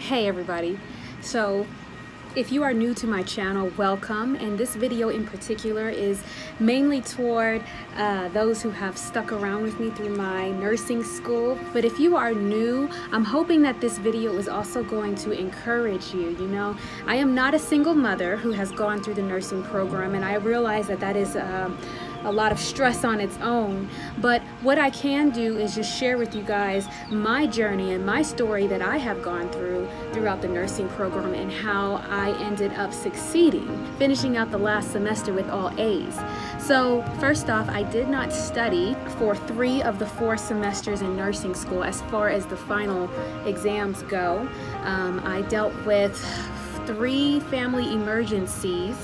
Hey everybody, so if you are new to my channel, welcome, and this video in particular is mainly toward those who have stuck around with me through my nursing school. But if you are new, I'm hoping that this video is also going to encourage you. You know, I am not a single mother who has gone through the nursing program, and I realize that that is a lot of stress on its own, but what I can do is just share with you guys my journey and my story that I have gone through throughout the nursing program and how I ended up succeeding, finishing out the last semester with all A's. So first off, I did not study for 3 of the 4 semesters in nursing school as far as the final exams go. I dealt with 3 family emergencies.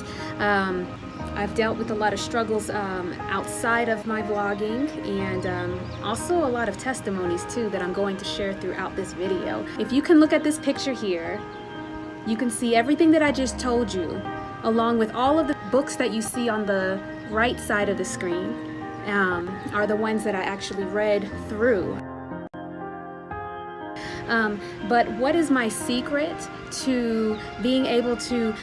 I've dealt with a lot of struggles outside of my vlogging, and also a lot of testimonies too that I'm going to share throughout this video. If you can look at this picture here, you can see everything that I just told you, along with all of the books that you see on the right side of the screen are the ones that I actually read through. But what is my secret to being able to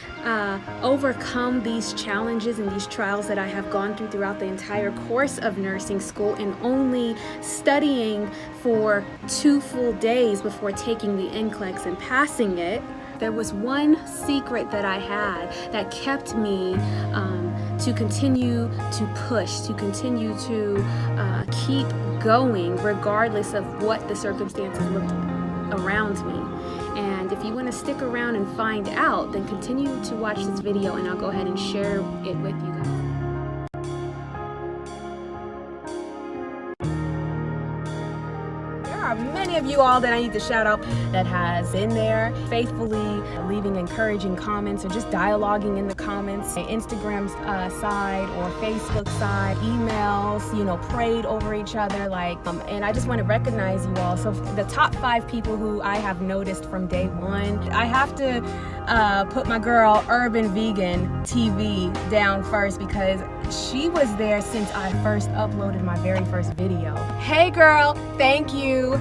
overcome these challenges and these trials that I have gone through throughout the entire course of nursing school and only studying for 2 full days before taking the NCLEX and passing it? There was one secret that I had that kept me to continue to push, to continue to keep going regardless of what the circumstances looked around me. And if you want to stick around and find out, then continue to watch this video and I'll go ahead and share it with you guys. There are many of you all that I need to shout out that has in there faithfully leaving encouraging comments or just dialoguing in the comments, Instagram's side or Facebook side, emails, you know, prayed over each other, like, and I just want to recognize you all. So the top 5 people who I have noticed from day one, I have to put my girl Urban Vegan TV down first because she was there since I first uploaded my very first video. Hey girl, thank you.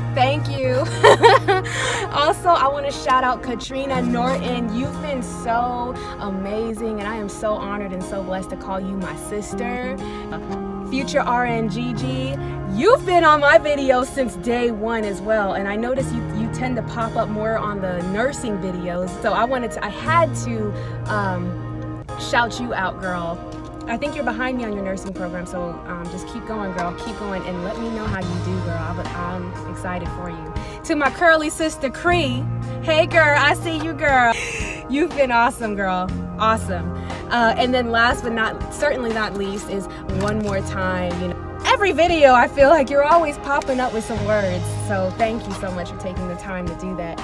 Also, I want to shout out Katrina Norton. You've been so amazing and I am so honored and so blessed to call you my sister. Future RNGG, you've been on my videos since day 1 as well, and I notice you tend to pop up more on the nursing videos, so I had to shout you out, girl. I think you're behind me on your nursing program, so just keep going, girl. Keep going, and let me know how you do, girl. I'm excited for you. To my curly sister, Cree. Hey, girl, I see you, girl. You've been awesome, girl. Awesome. And then last but certainly not least is one more time. You know, every video I feel like you're always popping up with some words. So thank you so much for taking the time to do that.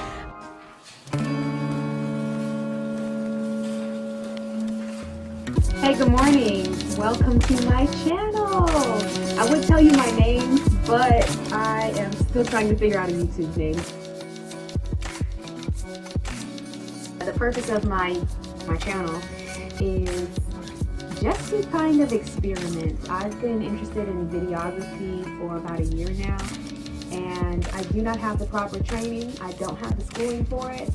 Hey, good morning. Welcome to my channel. I would tell you my name, but I am still trying to figure out a YouTube name. The purpose of my channel is just to kind of experiment. I've been interested in videography for about a year now, and I do not have the proper training. I don't have the schooling for it,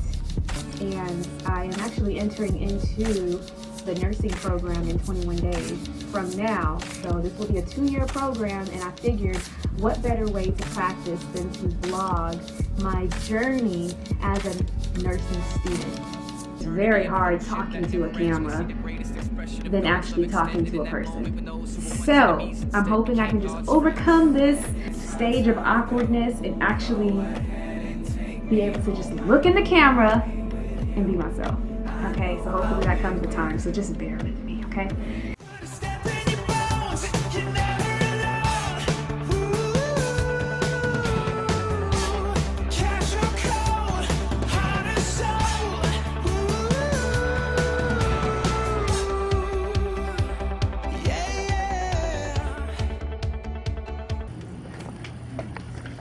and I am actually entering into the nursing program in 21 days from now. So this will be a 2-year program, and I figured what better way to practice than to vlog my journey as a nursing student. It's very hard talking to a camera than actually talking to a person. So I'm hoping I can just overcome this stage of awkwardness and actually be able to just look in the camera and be myself. Okay, so hopefully that comes with time, so just bear with me, okay?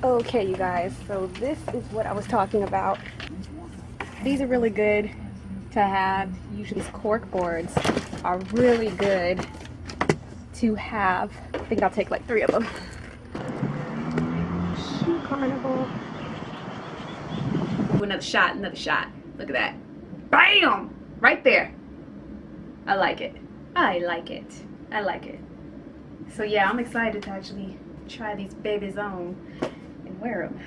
Okay, you guys, so this is what I was talking about. These are really good to have. Usually these cork boards are really good to have. I think I'll take like 3 of them. Shoe carnival. another shot, another shot. Look at that. Bam! Right there. I like it. I like it. I like it. So yeah, I'm excited to actually try these babies on and wear them.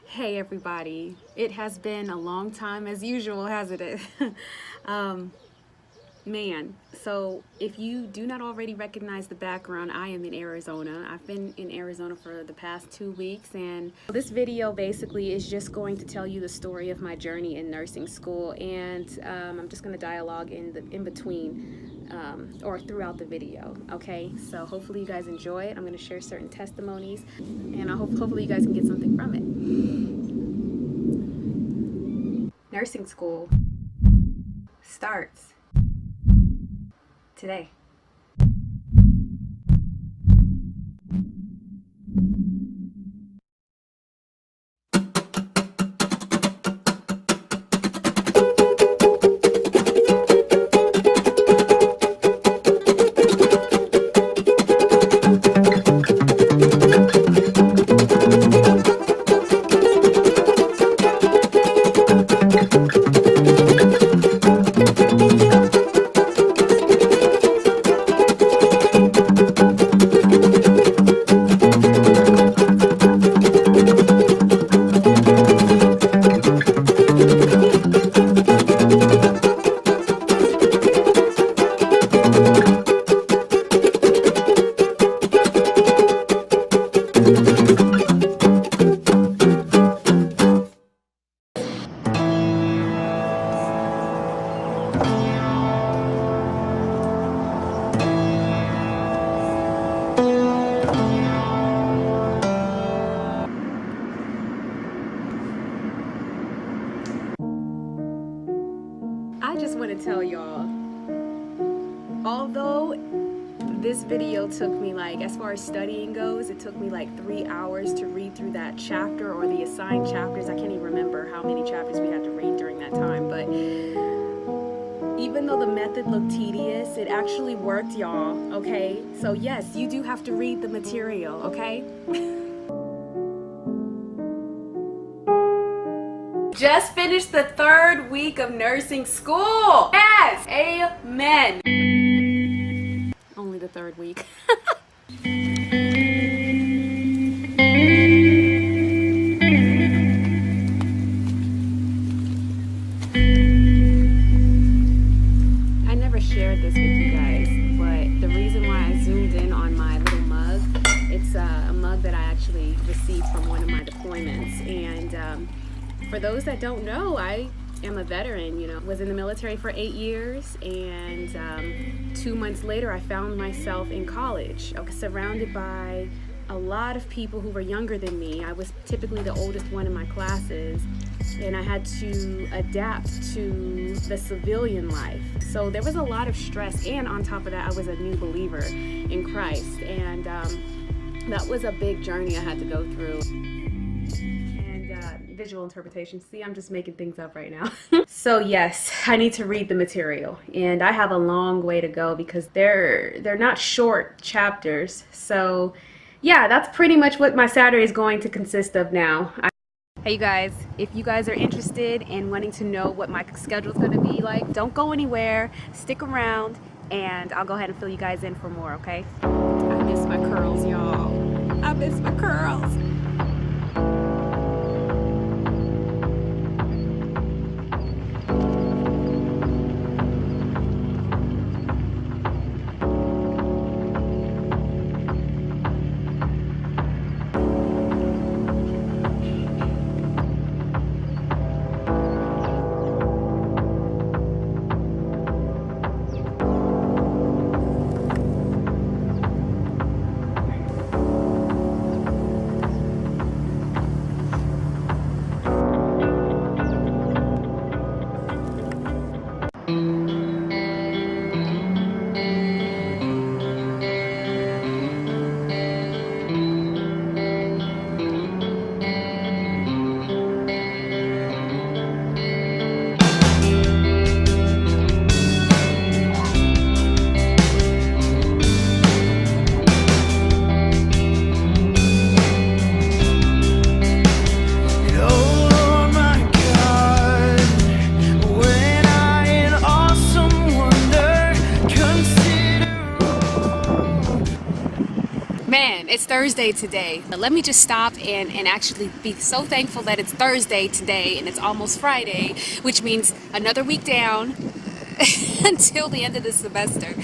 Hey everybody. It has been a long time as usual, hasn't it? Man, so if you do not already recognize the background, I am in Arizona. I've been in Arizona for the past 2 weeks, and this video basically is just going to tell you the story of my journey in nursing school, and I'm just going to dialogue in between or throughout the video. Okay, so hopefully you guys enjoy it. I'm going to share certain testimonies, and I hopefully you guys can get something from it. Nursing school starts today. I just want to tell y'all, although this video took me, like, as far as studying goes, it took me like 3 hours to read through that chapter, or the assigned chapters. I can't even remember how many chapters we had to read during that time, but even though the method looked tedious, it actually worked, y'all. Okay, so yes, you do have to read the material, okay? Just finished the 3rd week of nursing school. Yes, amen. Only the 3rd week. I never shared this with you guys, but the reason why I zoomed in on my little mug, it's a mug that I actually received from one of my deployments, and for those that don't know, I am a veteran, you know, was in the military for 8 years, and 2 months later I found myself in college, surrounded by a lot of people who were younger than me. I was typically the oldest one in my classes, and I had to adapt to the civilian life. So there was a lot of stress, and on top of that, I was a new believer in Christ, and that was a big journey I had to go through. Visual interpretation. See, I'm just making things up right now. So yes, I need to read the material, and I have a long way to go because they're not short chapters. So yeah, that's pretty much what my Saturday is going to consist of now. Hey you guys, if you guys are interested in wanting to know what my schedule is going to be like, don't go anywhere, stick around, and I'll go ahead and fill you guys in for more, okay? I miss my curls, y'all. I miss my curls. Thursday today. But let me just stop and actually be so thankful that it's Thursday today and it's almost Friday, which means another week down until the end of the semester.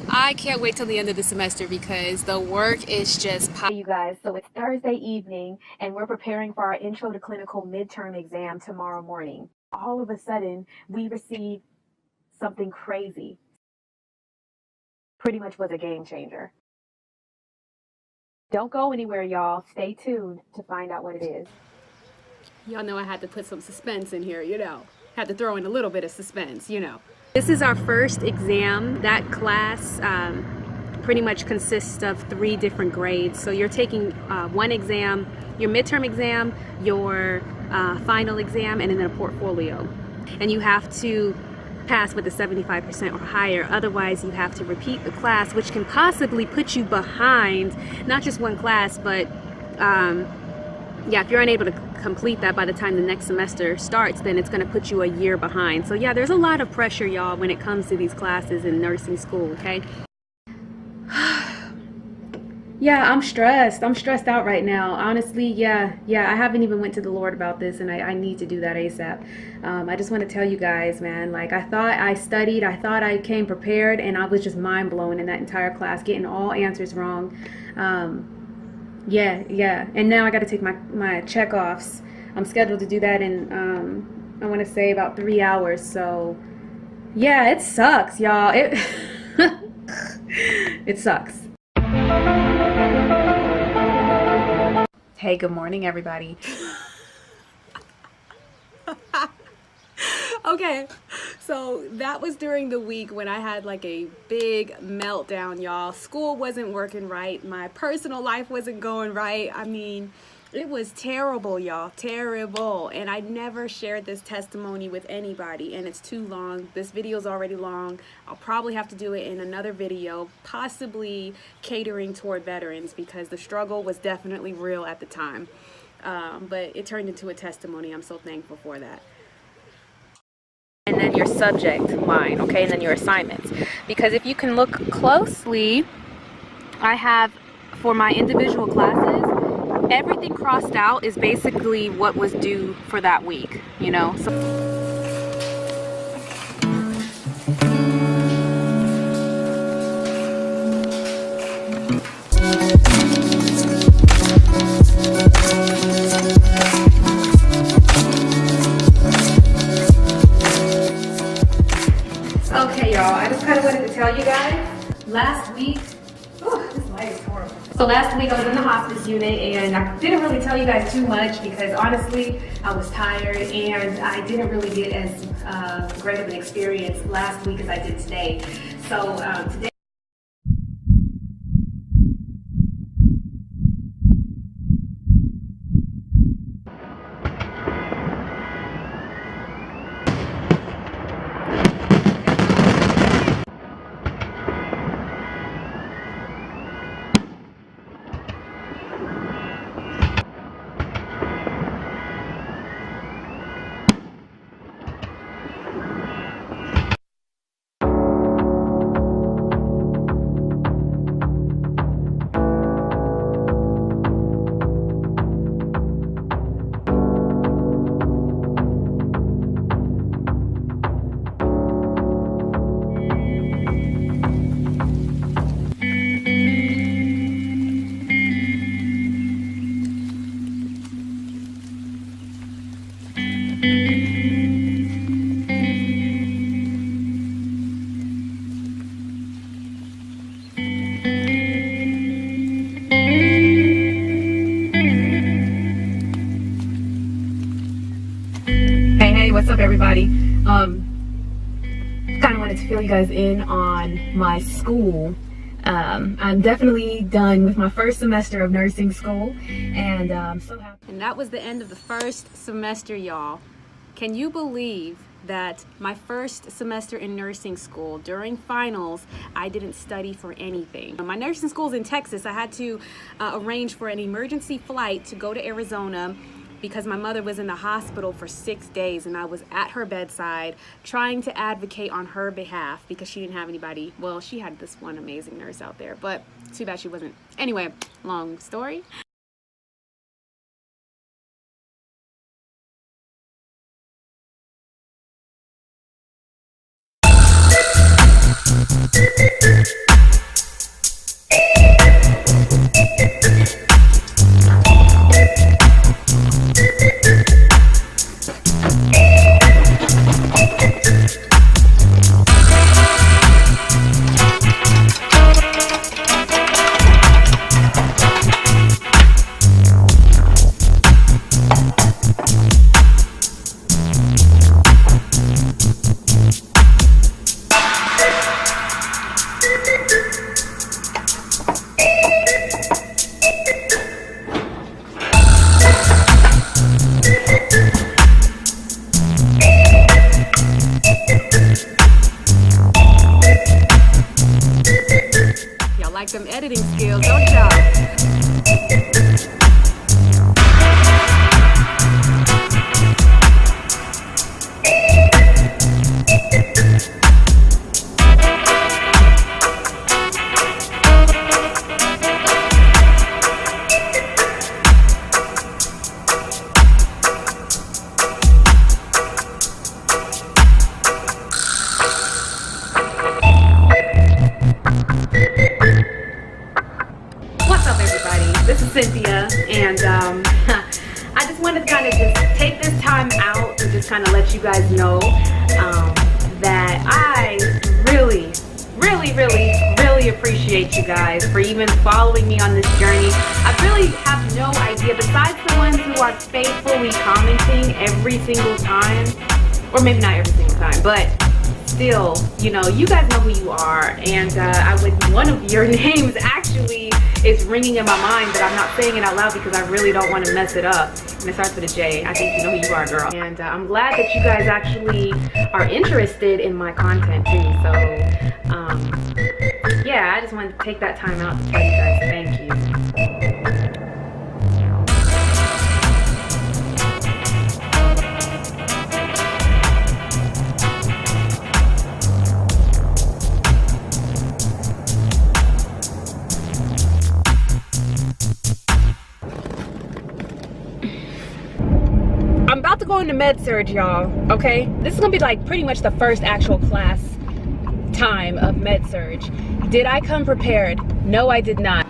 I can't wait till the end of the semester because the work is just you guys. So it's Thursday evening and we're preparing for our intro to clinical midterm exam tomorrow morning. All of a sudden we received something crazy. Pretty much was a game changer. Don't go anywhere, y'all. Stay tuned to find out what it is. Y'all know I had to put some suspense in here, Had to throw in a little bit of suspense, This is our first exam. That class pretty much consists of 3 different grades. So you're taking one exam, your midterm exam, your final exam, and then a portfolio. And you have to pass with a 75% or higher. Otherwise, you have to repeat the class, which can possibly put you behind not just one class, but yeah, if you're unable to complete that by the time the next semester starts, then it's going to put you a year behind. So yeah, there's a lot of pressure, y'all, when it comes to these classes in nursing school, okay? Yeah, I'm stressed. I'm stressed out right now. Honestly, yeah, I haven't even went to the Lord about this, and I need to do that ASAP. I just want to tell you guys, man, like I thought I studied, I thought I came prepared, and I was just mind blown in that entire class, getting all answers wrong. Yeah, and now I got to take my check-offs. I'm scheduled to do that in, I want to say about 3 hours, so yeah, it sucks, y'all. It sucks. Hey, good morning, everybody. Okay, so that was during the week when I had like a big meltdown, y'all. School wasn't working right. My personal life wasn't going right. I mean, it was terrible, y'all, terrible. And I never shared this testimony with anybody, and it's too long. This video's already long. I'll probably have to do it in another video, possibly catering toward veterans, because the struggle was definitely real at the time. But it turned into a testimony. I'm so thankful for that. And then your subject line, okay, and then your assignments. Because if you can look closely, I have, for my individual classes, everything crossed out is basically what was due for that week, So okay, y'all, I just kind of wanted to tell you guys, last week, this light is horrible. So last week I was in the hospice unit, and I didn't really tell you guys too much because honestly I was tired and I didn't really get as great of an experience last week as I did today. So today what's up, everybody? Kind of wanted to fill you guys in on my school. I'm definitely done with my first semester of nursing school, and I'm so happy. And that was the end of the first semester, y'all. Can you believe that my first semester in nursing school, during finals, I didn't study for anything? My nursing school's in Texas. I had to arrange for an emergency flight to go to Arizona because my mother was in the hospital for 6 days, and I was at her bedside trying to advocate on her behalf because she didn't have anybody. Well, she had this one amazing nurse out there, but Too bad she wasn't. Anyway, long story. Y'all like them editing skills, don't y'all? What's up, everybody? This is Cynthia, and I just wanted to kind of just take this time out to just kind of let you guys know that I really appreciate you guys for even following me on this journey. I really have no idea, besides the ones who are faithfully commenting every single time, or maybe not every single time, but still, you know, you guys know who you are, and one of your names actually is ringing in my mind, but I'm not saying it out loud because I really don't want to mess it up. And it starts with a J. I think you know who you are, girl. And I'm glad that you guys actually are interested in my content too. So, yeah, I just wanted to take that time out to tell you guys thank you. I'm about to go into med surg, y'all. Okay, this is gonna be like pretty much the first actual class time of med surg. Did I come prepared? No, I did not.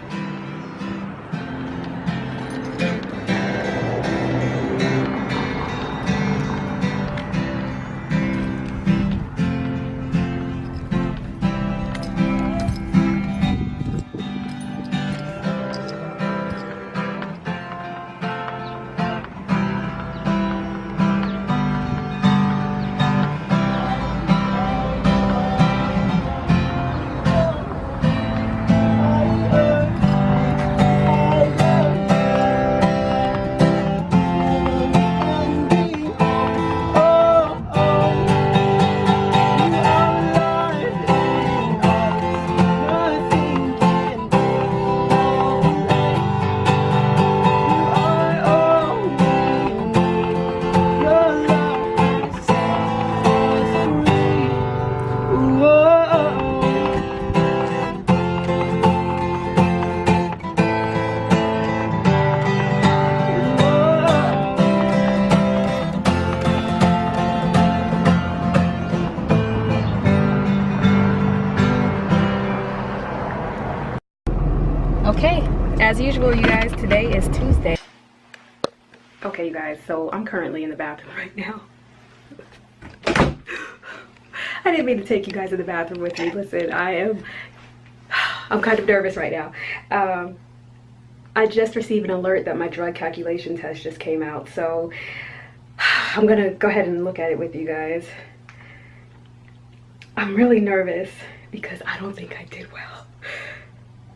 Okay, as usual, you guys, today is Tuesday. Okay, you guys, so I'm currently in the bathroom right now. I didn't mean to take you guys in the bathroom with me. Listen, I'm kind of nervous right now. I just received an alert that my drug calculation test just came out, so I'm gonna go ahead and look at it with you guys. I'm really nervous because I don't think I did well.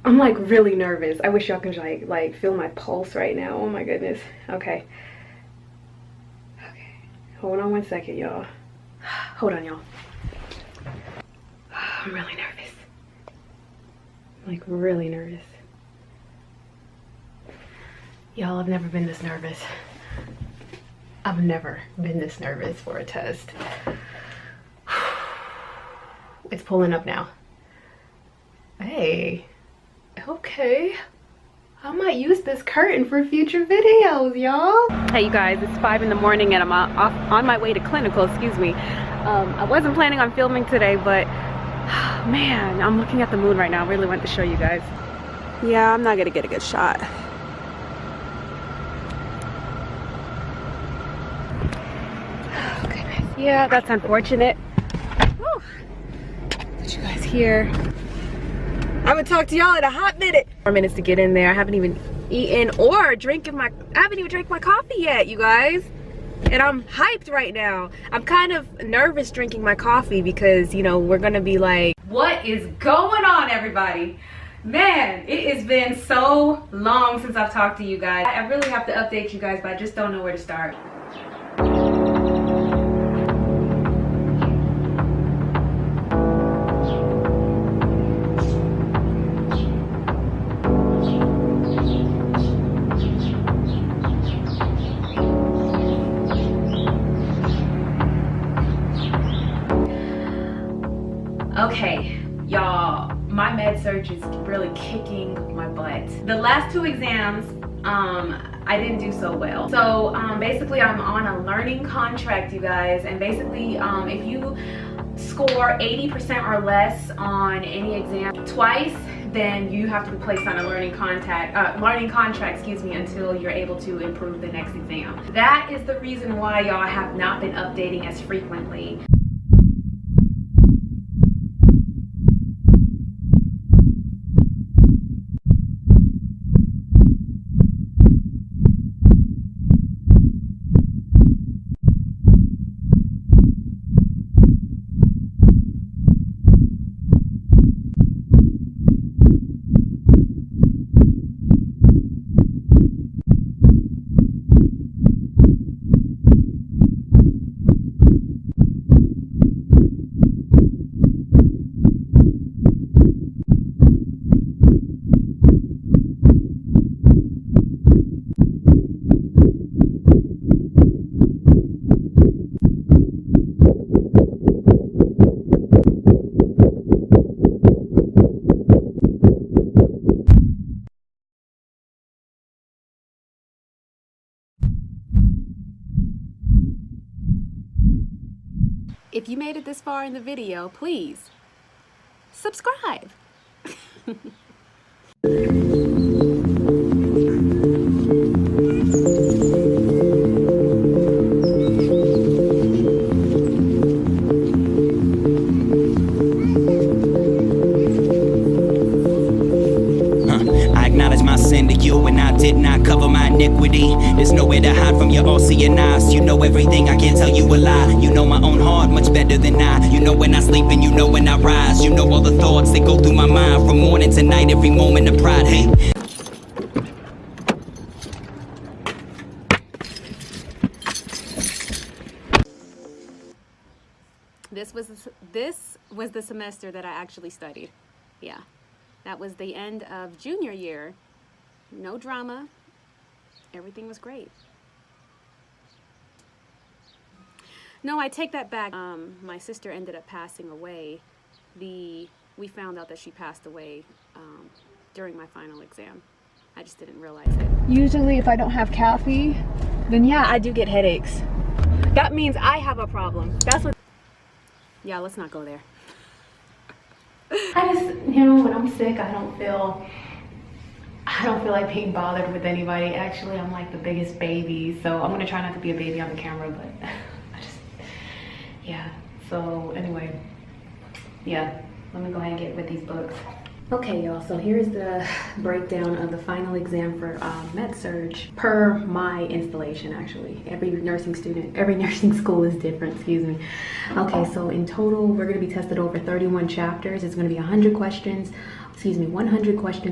I'm like really nervous. I wish y'all could like feel my pulse right now. Oh my goodness. Okay. Okay. Hold on one second, y'all. Hold on, y'all. I'm really nervous. Like really nervous. Y'all, I've never been this nervous. I've never been this nervous for a test. It's pulling up now. Hey. Okay, I might use this curtain for future videos, y'all. Hey you guys, it's 5 in the morning and I'm on my way to clinical, excuse me. I wasn't planning on filming today, but man, I'm looking at the moon right now. I really want to show you guys. Yeah, I'm not gonna get a good shot. Oh, goodness. Yeah, that's unfortunate. Whew. Put you guys here. I haven't talked to y'all in a hot minute. 4 minutes to get in there. I haven't even eaten or I haven't even drank my coffee yet, you guys. And I'm hyped right now. I'm kind of nervous drinking my coffee because, you know, we're gonna be like, what is going on, everybody? Man, it has been so long since I've talked to you guys. I really have to update you guys, but I just don't know where to start. Okay, y'all, my med search is really kicking my butt. The last 2 exams, I didn't do so well. So basically I'm on a learning contract, you guys, and basically if you score 80% or less on any exam twice, then you have to be placed on a learning contract, excuse me, until you're able to improve the next exam. That is the reason why y'all have not been updating as frequently. If you made it this far in the video, please subscribe. And I did not cover my iniquity. There's nowhere to hide from your all-seeing eyes. You know everything, I can't tell you a lie. You know my own heart much better than I. You know when I sleep and you know when I rise. You know all the thoughts that go through my mind from morning to night, every moment of pride. Hey. This was the semester that I actually studied. Yeah, that was the end of junior year. No drama. Everything was great. No, I take that back. My sister ended up passing away. We found out that she passed away during my final exam. I just didn't realize it. Usually if I don't have coffee, then yeah, I do get headaches. That means I have a problem. That's what... Yeah, let's not go there. I just, you know, when I'm sick, I don't feel like being bothered with anybody. Actually, I'm like the biggest baby, so I'm gonna try not to be a baby on the camera, but yeah. So anyway, yeah, let me go ahead and get with these books. Okay, y'all, so here's the breakdown of the final exam for med-surg per my installation. Actually, every nursing school is different, excuse me. Okay, so in total, we're gonna be tested over 31 chapters. It's gonna be 100 questions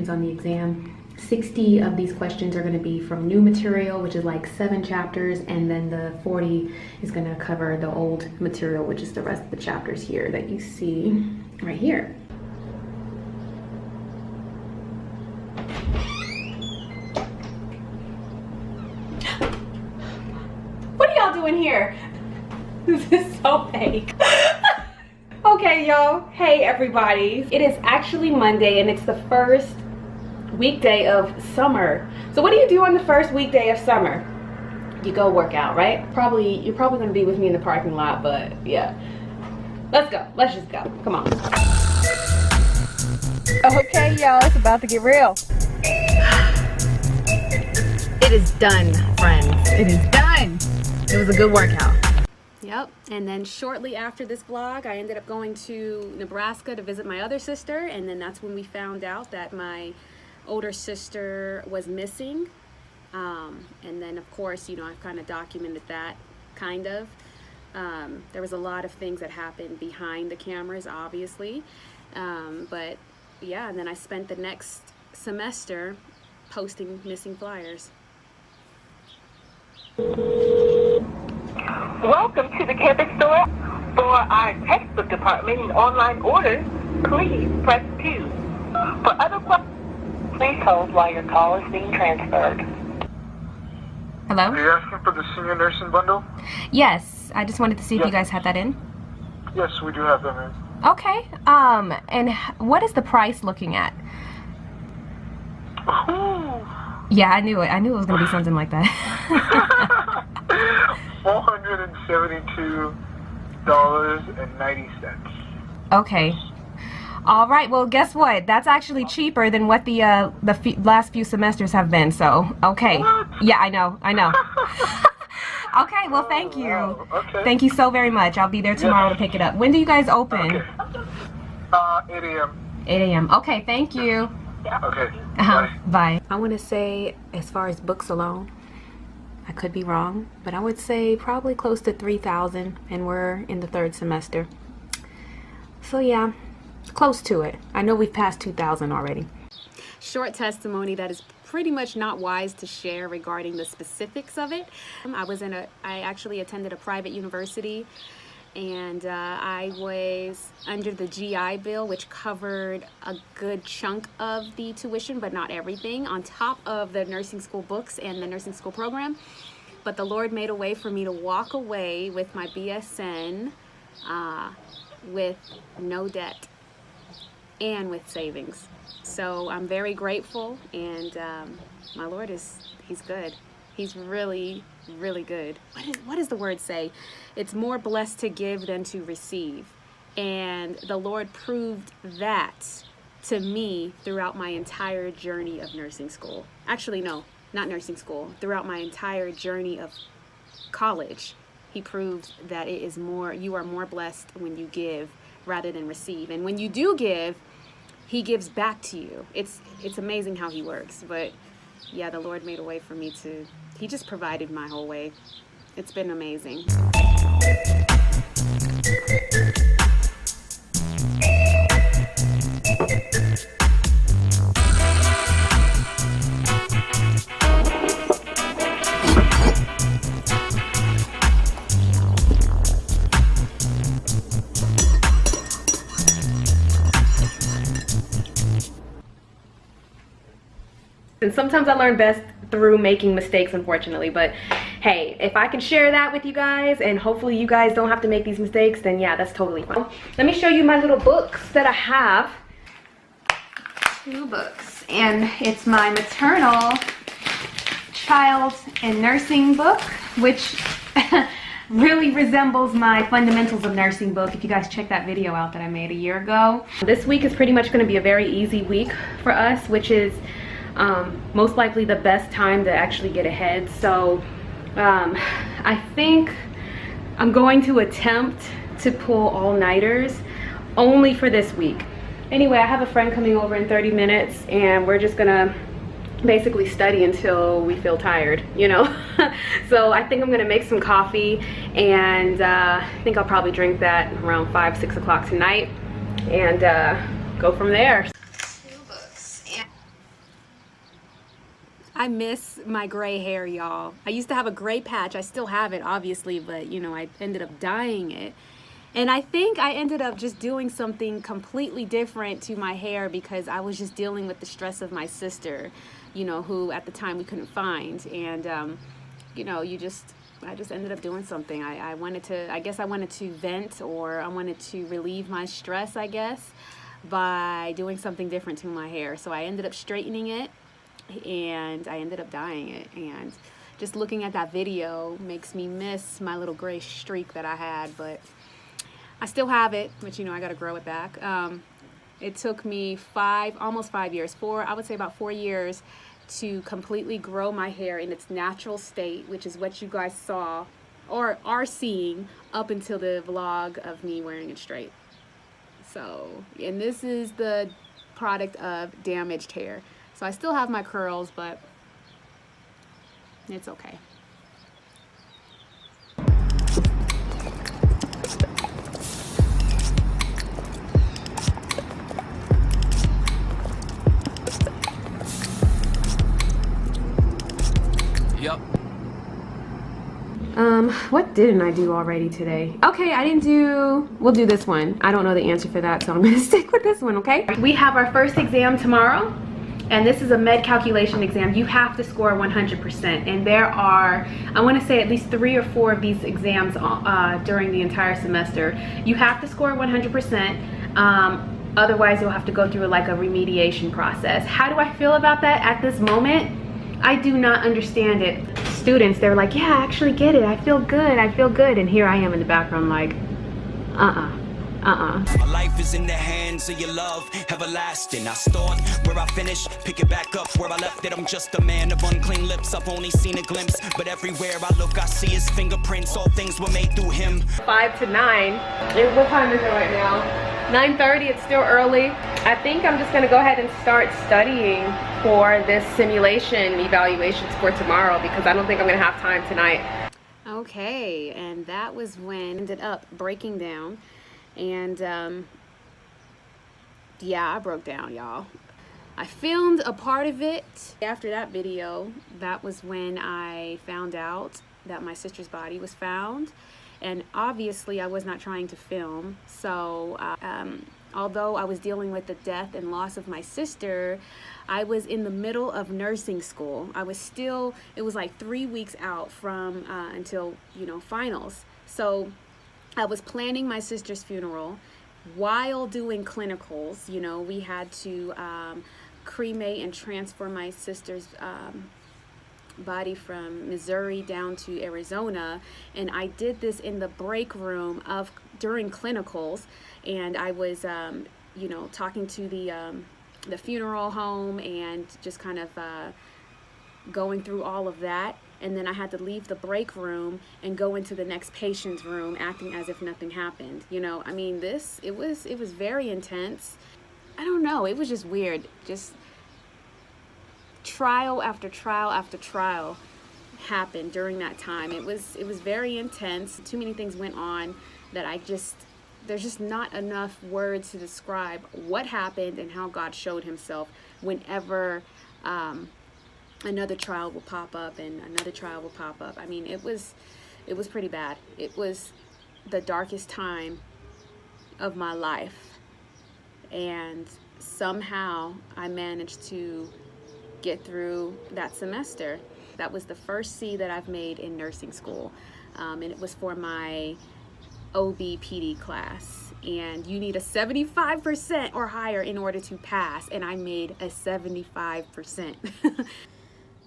on the exam. 60 of these questions are going to be from new material, which is like 7 chapters, and then the 40 is going to cover the old material, which is the rest of the chapters here that you see right here. What are y'all doing here? This is so fake. Okay, y'all. Hey, everybody. It is actually Monday, and it's the first weekday of summer. So what do you do on the first weekday of summer? You go work out, right? You're probably gonna be with me in the parking lot, but yeah. Let's go. Let's just go. Come on. Okay, y'all, it's about to get real. It is done, friends. It is done. It was a good workout. Yep. And then shortly after this vlog, I ended up going to Nebraska to visit my other sister, and then that's when we found out that my older sister was missing. And then of course, you know, I've kind of documented that, kind of. There was a lot of things that happened behind the cameras, obviously. But yeah, and then I spent the next semester posting missing flyers. Welcome to the campus store. For our textbook department and online orders, please press 2. For other questions, please hold while your call is being transferred. Hello? Are you asking for the senior nursing bundle? Yes, I just wanted to see if you guys had that in. Yes, we do have them in. Okay, and what is the price looking at? Ooh. Yeah, I knew it. I knew it was going to be something like that. $472.90. Okay. All right, well, guess what? That's actually cheaper than what the last few semesters have been, so, okay. What? Yeah, I know. Okay, well, thank you. Wow. Okay. Thank you so very much. I'll be there tomorrow to pick it up. When do you guys open? Okay. 8 a.m. 8 a.m. Okay, thank you. Okay. Bye. I want to say, as far as books alone, I could be wrong, but I would say probably close to 3,000, and we're in the 3rd semester. So yeah, close to it. I know we've passed 2,000 already. Short testimony that is pretty much not wise to share regarding the specifics of it. I actually attended a private university, and I was under the GI Bill, which covered a good chunk of the tuition, but not everything, on top of the nursing school books and the nursing school program. But the Lord made a way for me to walk away with my BSN with no debt and with savings. So I'm very grateful, and my Lord he's good. He's really, really good. What does the word say? It's more blessed to give than to receive. And the Lord proved that to me throughout my entire journey of nursing school. Actually, no, not nursing school. Throughout my entire journey of college, He proved that you are more blessed when you give rather than receive. And when you do give, He gives back to you. It's amazing how He works. But yeah, the Lord made a way for me He just provided my whole way. It's been amazing. And sometimes I learn best through making mistakes, unfortunately. But hey, if I can share that with you guys, and hopefully you guys don't have to make these mistakes, then yeah, that's totally fine. Let me show you my little books that I have. 2 books, and it's my maternal, child, and nursing book, which really resembles my fundamentals of nursing book. If you guys check that video out that I made a year ago. This week is pretty much going to be a very easy week for us, which is most likely the best time to actually get ahead. So I think I'm going to attempt to pull all-nighters only for this week. Anyway, I have a friend coming over in 30 minutes, and we're just gonna basically study until we feel tired, you know. So I think I'm gonna make some coffee, and I think I'll probably drink that around 5-6 o'clock tonight, and go from there. I miss my gray hair, y'all. I used to have a gray patch. I still have it, obviously, but you know, I ended up dyeing it. And I think I ended up just doing something completely different to my hair because I was just dealing with the stress of my sister, you know, who at the time we couldn't find. And, you know, I just ended up doing something. I guess I wanted to vent, or I wanted to relieve my stress, I guess. by doing something different to my hair. So I ended up straightening it and I ended up dyeing it. And just looking at that video makes me miss my little gray streak that I had, but I still have it, but you know, I got to grow it back. It took me almost 5 years, I would say about 4 years to completely grow my hair in its natural state, which is what you guys saw or are seeing up until the vlog of me wearing it straight. So, and this is the product of damaged hair. So I still have my curls, but it's okay. Yup. What didn't I do already today? Okay, we'll do this one. I don't know the answer for that, so I'm gonna stick with this one, okay? We have our first exam tomorrow, and this is a med calculation exam. You have to score 100%, and there are, I wanna say at least 3 or 4 of these exams during the entire semester. You have to score 100%, otherwise you'll have to go through like a remediation process. How do I feel about that at this moment? I do not understand it. Students, they're like, yeah, I actually get it. I feel good. And here I am in the background like, My life is in the hands of your love, everlasting. I start where I finish, pick it back up where I left it. I'm just a man of unclean lips. I've only seen a glimpse, but everywhere I look, I see his fingerprints. All things were made through him. 5 to 9. What time is it right now? 9:30. It's still early. I think I'm just gonna go ahead and start studying for this simulation evaluations for tomorrow because I don't think I'm gonna have time tonight. Okay, and that was when I ended up breaking down. And yeah, I broke down, y'all. I filmed a part of it. After that video, that was when I found out that my sister's body was found. And obviously I was not trying to film. So although I was dealing with the death and loss of my sister, I was in the middle of nursing school. It was like 3 weeks out from until, you know, finals. So I was planning my sister's funeral while doing clinicals. You know, we had to cremate and transfer my sister's body from Missouri down to Arizona, and I did this in the break room during clinicals, and I was you know, talking to the funeral home and just kind of going through all of that. And then I had to leave the break room and go into the next patient's room acting as if nothing happened. You know, I mean, it was very intense. I don't know, it was just weird. Just trial after trial after trial happened during that time. It was very intense. Too many things went on that there's just not enough words to describe what happened and how God showed himself whenever another trial will pop up and another trial will pop up. I mean, it was pretty bad. It was the darkest time of my life, and somehow I managed to get through that semester. That was the first C that I've made in nursing school, and it was for my OB-PD class, and you need a 75% or higher in order to pass, and I made a 75%.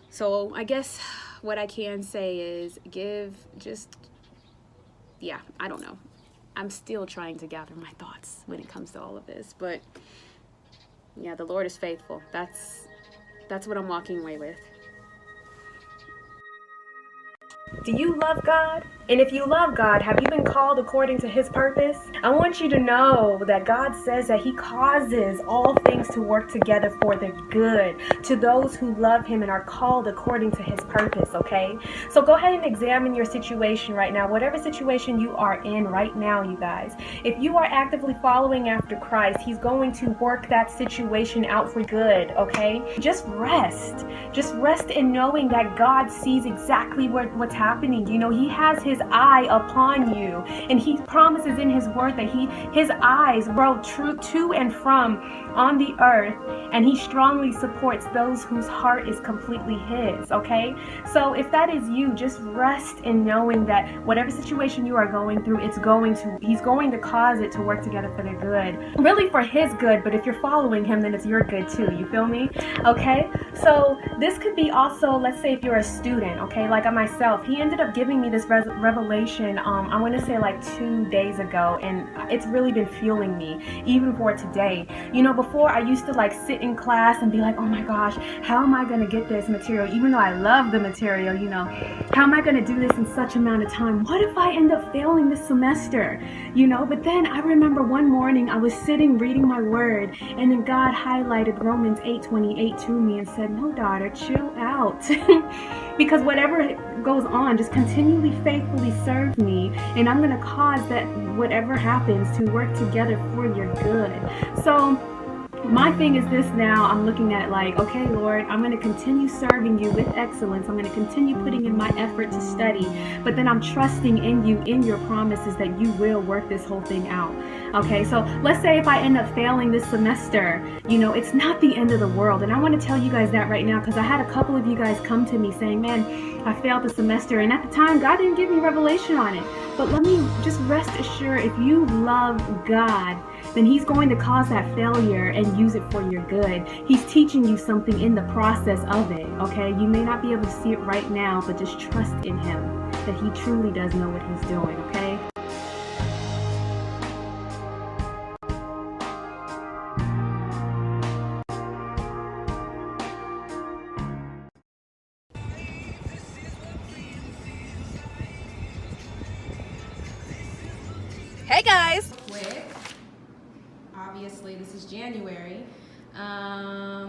So I guess what I can say is yeah, I don't know. I'm still trying to gather my thoughts when it comes to all of this, but yeah, the Lord is faithful. That's what I'm walking away with. Do you love God? And if you love God, have you been called according to his purpose? I want you to know that God says that he causes all things to work together for the good to those who love him and are called according to his purpose, okay? So go ahead and examine your situation right now, whatever situation you are in right now, you guys. If you are actively following after Christ, he's going to work that situation out for good, okay? Just rest in knowing that God sees exactly what's happening. You know, he has his eye upon you. And he promises in his word that his eyes roll true to and from on the earth, and he strongly supports those whose heart is completely his, okay? So if that is you, just rest in knowing that whatever situation you are going through, he's going to cause it to work together for the good. Really for his good, but if you're following him, then it's your good too, you feel me? Okay, so this could be also, let's say if you're a student, okay, like myself, he ended up giving me this revelation, I want to say like 2 days ago, and it's really been fueling me, even for today. You know, before I used to like sit in class and be like, oh my gosh, how am I going to get this material? Even though I love the material, you know, how am I going to do this in such amount of time? What if I end up failing this semester? You know, but then I remember one morning I was sitting reading my word, and then God highlighted Romans 8:28 to me and said, no, daughter, chill out. Because whatever goes on, just continually faithfully serve me, and I'm going to cause that whatever happens to work together for your good. So my thing is this now, I'm looking at it like, okay, Lord, I'm going to continue serving you with excellence. I'm going to continue putting in my effort to study, but then I'm trusting in you, in your promises that you will work this whole thing out. Okay, so let's say if I end up failing this semester, you know, it's not the end of the world. And I want to tell you guys that right now, because I had a couple of you guys come to me saying, man, I failed the semester. And at the time, God didn't give me revelation on it. But let me just rest assured, if you love God, then he's going to cause that failure and use it for your good. He's teaching you something in the process of it, okay? You may not be able to see it right now, but just trust in him that he truly does know what he's doing, okay? Hey guys! Quick. Obviously, this is January.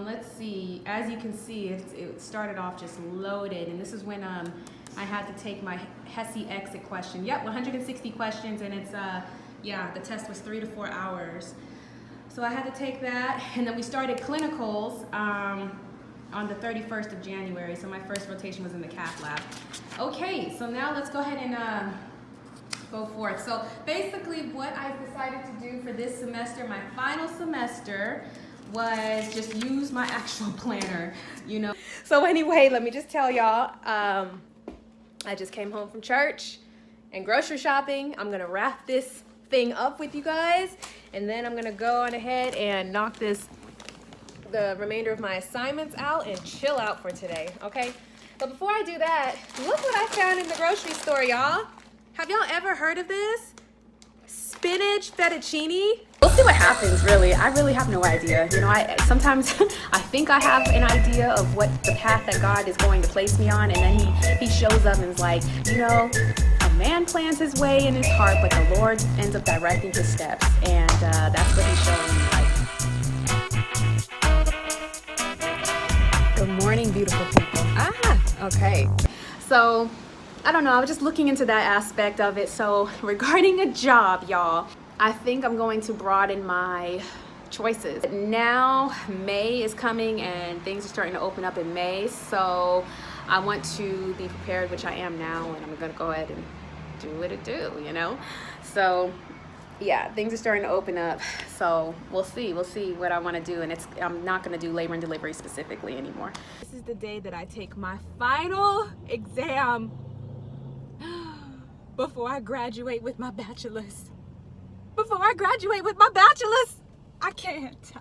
Let's see. As you can see, it started off just loaded, and this is when I had to take my HESI exit question. Yep, 160 questions, and it's the test was 3 to 4 hours. So I had to take that, and then we started clinicals on the 31st of January. So my first rotation was in the cath lab. Okay, so now let's go ahead and go forth. So basically what I decided to do for this semester, my final semester, was just use my actual planner, you know. So anyway, let me just tell y'all, I just came home from church and grocery shopping. I'm gonna wrap this thing up with you guys, and then I'm gonna go on ahead and knock the remainder of my assignments out and chill out for today, okay? But before I do that, look what I found in the grocery store, y'all. Have y'all ever heard of this? Spinach fettuccine? We'll see what happens, really. I really have no idea. You know, sometimes I think I have an idea of what the path that God is going to place me on, and then he shows up and is like, you know, a man plans his way in his heart, but the Lord ends up directing his steps. And that's what he's showing me. Like, good morning, beautiful people. Okay. So, I don't know, I was just looking into that aspect of it. So regarding a job, y'all, I think I'm going to broaden my choices. Now May is coming and things are starting to open up in May. So I want to be prepared, which I am now, and I'm gonna go ahead and do what it do, you know? So yeah, things are starting to open up. So we'll see what I want to do. And I'm not going to do labor and delivery specifically anymore. This is the day that I take my final exam before I graduate with my bachelor's. I can't.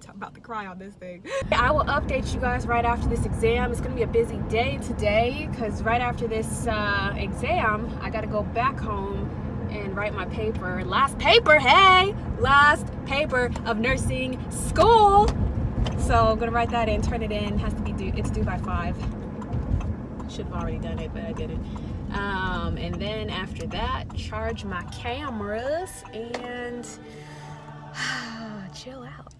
I'm about to cry on this thing. I will update you guys right after this exam. It's gonna be a busy day today, because right after this exam, I gotta go back home and write my paper. Last paper of nursing school. So I'm gonna write that in, turn it in. It's due by 5. Should have already done it, but I didn't. And then after that, charge my cameras and chill out.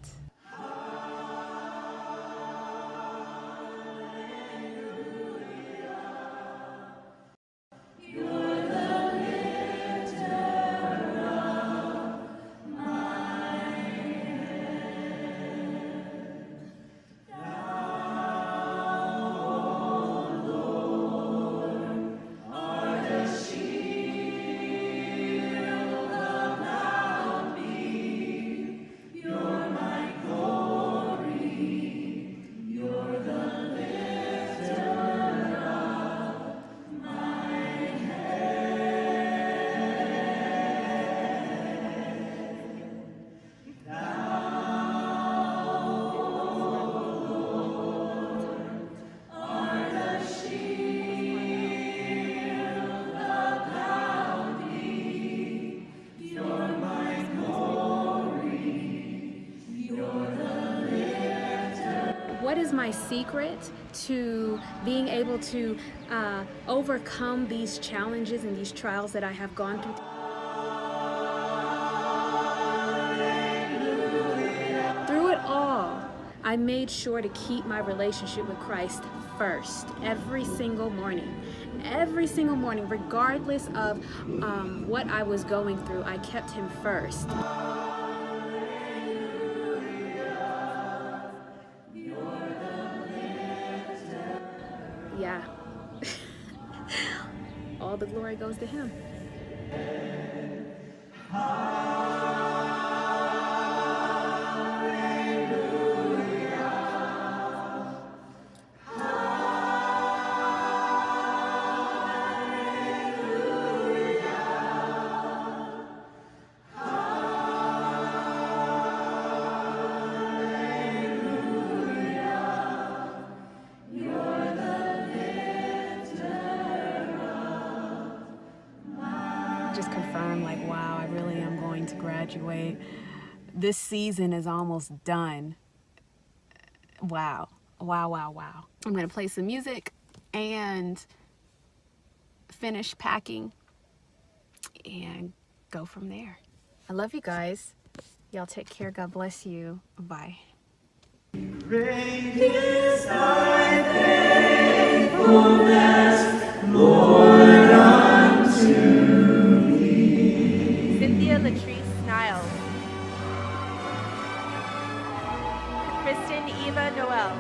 what is my secret to being able to overcome these challenges and these trials that I have gone through. Through it all, I made sure to keep my relationship with Christ first every single morning. Every single morning, regardless of what I was going through, I kept him first. Yeah. All the glory goes to him. Just confirm, like, wow, I really am going to graduate. This season is almost done. Wow. Wow, wow, wow. I'm gonna play some music and finish packing and go from there. I love you guys. Y'all take care. God bless you. Bye. Great is thy faithfulness, Lord, unto Cynthia Latrice Niles. Kristen Eva Noel.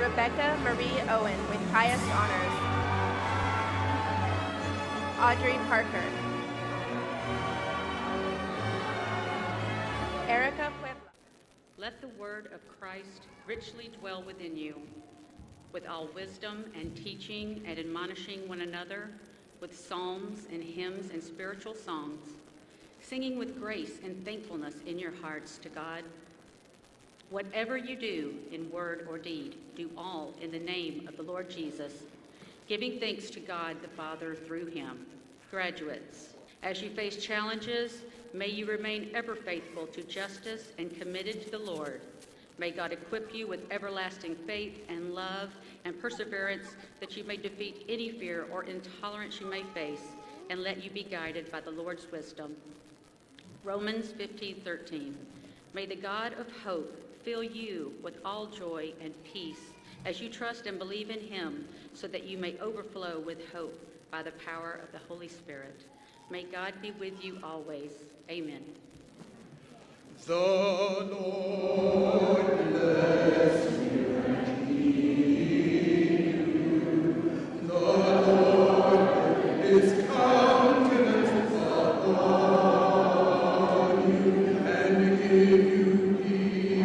Rebecca Marie Owen with highest honors. Audrey Parker. Erica Puebla. Let the word of Christ richly dwell within you, with all wisdom and teaching and admonishing one another with psalms and hymns and spiritual songs, singing with grace and thankfulness in your hearts to God. Whatever you do in word or deed, do all in the name of the Lord Jesus, giving thanks to God the Father through him. Graduates, as you face challenges, may you remain ever faithful to justice and committed to the Lord. May God equip you with everlasting faith and love and perseverance, that you may defeat any fear or intolerance you may face, and let you be guided by the Lord's wisdom. Romans 15:13. May the God of hope fill you with all joy and peace as you trust and believe in him, so that you may overflow with hope by the power of the Holy Spirit. May God be with you always. Amen. the Lord bless you and keep you. The Lord is countenance upon you and give you peace,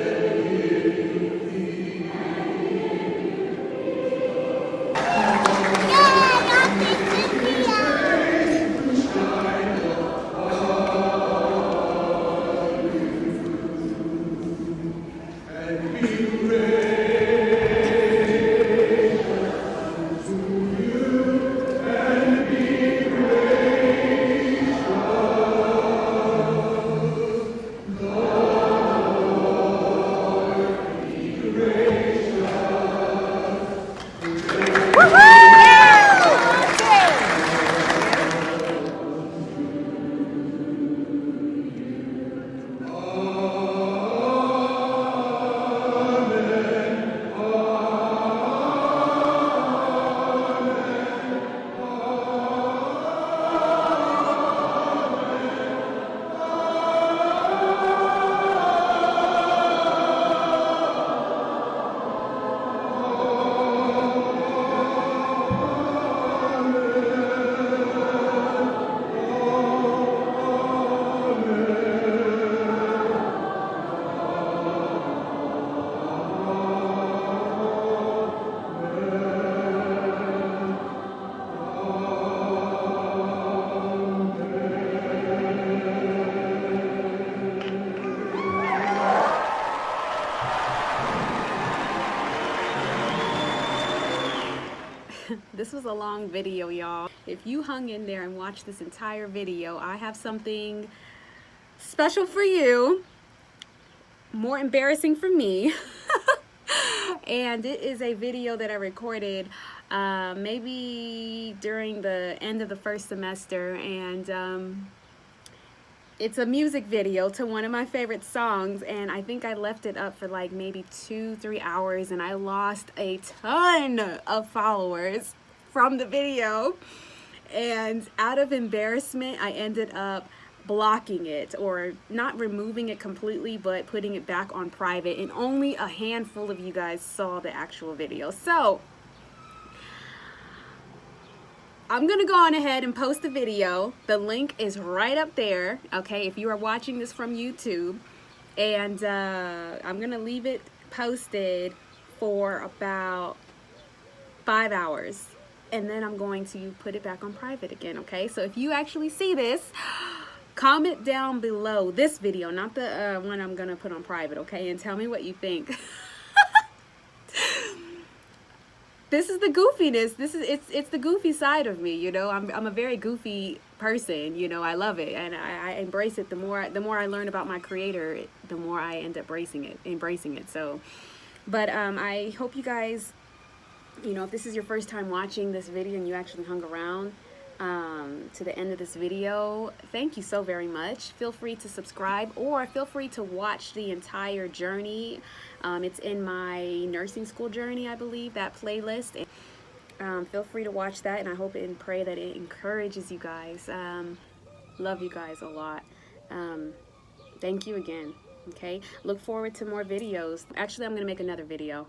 and give you peace. This was a long video, y'all. If you hung in there and watched this entire video, I have something special for you, more embarrassing for me. And it is a video that I recorded maybe during the end of the first semester, and it's a music video to one of my favorite songs, and I think I left it up for like maybe 2-3 hours, and I lost a ton of followers from the video. And out of embarrassment, I ended up blocking it, or not removing it completely, but putting it back on private, and only a handful of you guys saw the actual video. So I'm gonna go on ahead and post the video. The link is right up there, okay, if you are watching this from YouTube. And I'm gonna leave it posted for about 5 hours, and then I'm going to put it back on private again, okay? So if you actually see this, comment down below this video, not the one I'm gonna put on private, okay? And tell me what you think. This is the goofiness. It's the goofy side of me, you know. I'm a very goofy person, you know. I love it, and I embrace it. The more I learn about my creator, the more I end up embracing it. So, but I hope you guys, you know, if this is your first time watching this video and you actually hung around to the end of this video, thank you so very much. Feel free to subscribe, or feel free to watch the entire journey. It's in my nursing school journey, I believe, that playlist. Feel free to watch that, and I hope and pray that it encourages you guys. Love you guys a lot. Thank you again, okay? Look forward to more videos. Actually, I'm gonna make another video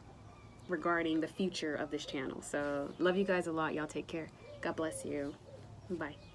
regarding the future of this channel. So love you guys a lot. Y'all take care. God bless you. Bye.